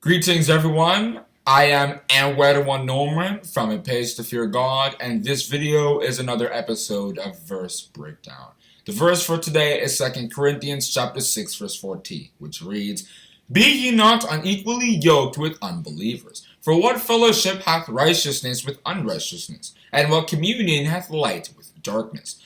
Greetings everyone, I am Ewaenruwa Nomaren from A Page to Fear God, and this video is another episode of Verse Breakdown. The verse for today is 2 Corinthians chapter 6 verse 14, which reads, Be ye not unequally yoked with unbelievers. For what fellowship hath righteousness with unrighteousness? And what communion hath light with darkness?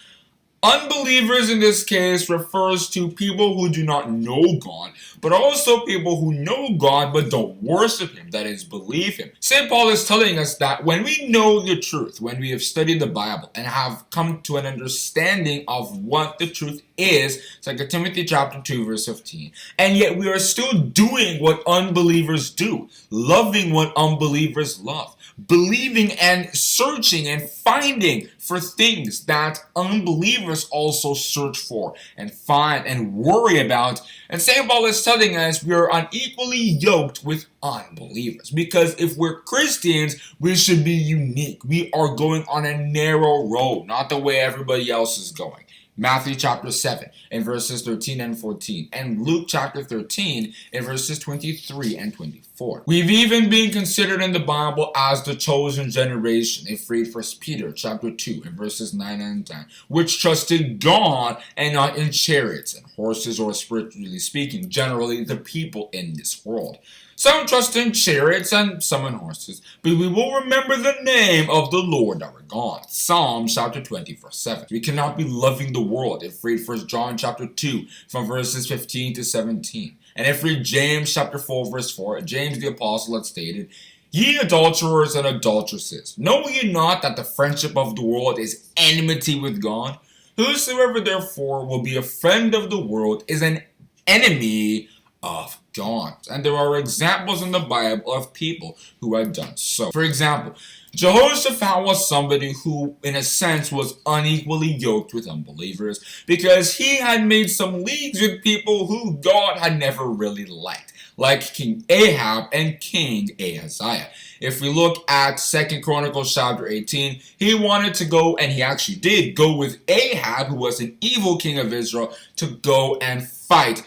Unbelievers in this case refers to people who do not know God, but also people who know God but don't worship Him, that is, believe Him. St. Paul is telling us that when we know the truth, when we have studied the Bible and have come to an understanding of what the truth is, 2 Timothy chapter 2 verse 15, and yet we are still doing what unbelievers do, loving what unbelievers love, believing and searching and finding for things that unbelievers also search for and find and worry about. And St. Paul is telling us we are unequally yoked with unbelievers, because if we're Christians, we should be unique. We are going on a narrow road, not the way everybody else is going. Matthew chapter 7 in verses 13 and 14, and Luke chapter 13 in verses 23 and 24. We've even been considered in the Bible as the chosen generation, if read 1 Peter chapter 2 in verses 9 and 10, which trusted God and not in chariots and horses, or spiritually speaking, generally the people in this world. Some trust in chariots and some in horses, but we will remember the name of the Lord our God. Psalm chapter 20 verse 7. We cannot be loving the world, if read 1 John chapter 2 from verses 15 to 17. And if read James chapter 4 verse 4, James the apostle had stated, Ye adulterers and adulteresses, know ye not that the friendship of the world is enmity with God? Whosoever therefore will be a friend of the world is an enemy of God. And there are examples in the Bible of people who had done so. For example, Jehoshaphat was somebody who, in a sense, was unequally yoked with unbelievers, because he had made some leagues with people who God had never really liked, like King Ahab and King Ahaziah. If we look at 2 Chronicles chapter 18, he wanted to go, and he actually did go with Ahab, who was an evil king of Israel, to go and fight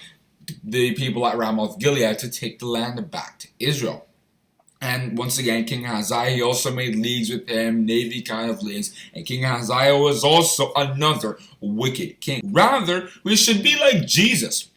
the people at Ramoth Gilead to take the land back to Israel. And once again, King Ahaziah, he also made leagues with him, navy kind of leagues, and King Ahaziah was also another wicked king. Rather, we should be like Jesus.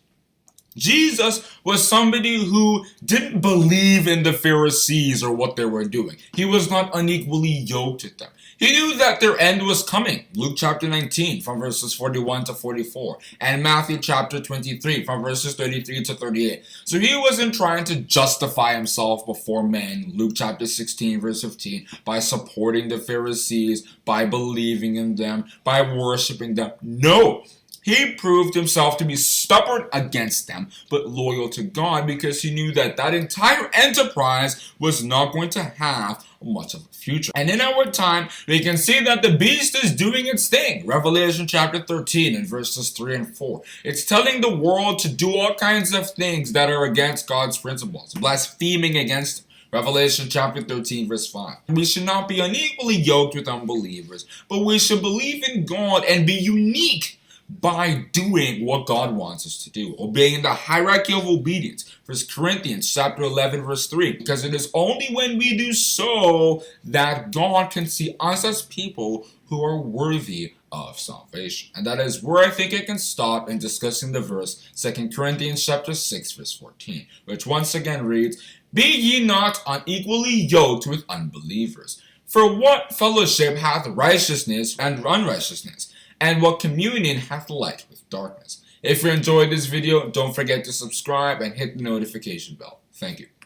Jesus was somebody who didn't believe in the Pharisees or what they were doing. He was not unequally yoked with them. He knew that their end was coming. Luke chapter 19 from verses 41 to 44, and Matthew chapter 23 from verses 33 to 38. So he wasn't trying to justify himself before men, Luke chapter 16 verse 15, by supporting the Pharisees, by believing in them, by worshiping them. No! He proved himself to be stubborn against them, but loyal to God, because he knew that that entire enterprise was not going to have much of a future. And in our time, we can see that the beast is doing its thing. Revelation chapter 13 and verses 3 and 4. It's telling the world to do all kinds of things that are against God's principles, blaspheming against him. Revelation chapter 13 verse 5. We should not be unequally yoked with unbelievers, but we should believe in God and be unique by doing what God wants us to do, obeying the hierarchy of obedience. 1 Corinthians chapter 11 verse 3, because it is only when we do so that God can see us as people who are worthy of salvation. And that is where I think I can stop in discussing the verse 2 Corinthians chapter 6 verse 14, which once again reads, Be ye not unequally yoked with unbelievers. For what fellowship hath righteousness and unrighteousness? And what communion hath light with darkness? If you enjoyed this video, don't forget to subscribe and hit the notification bell. Thank you.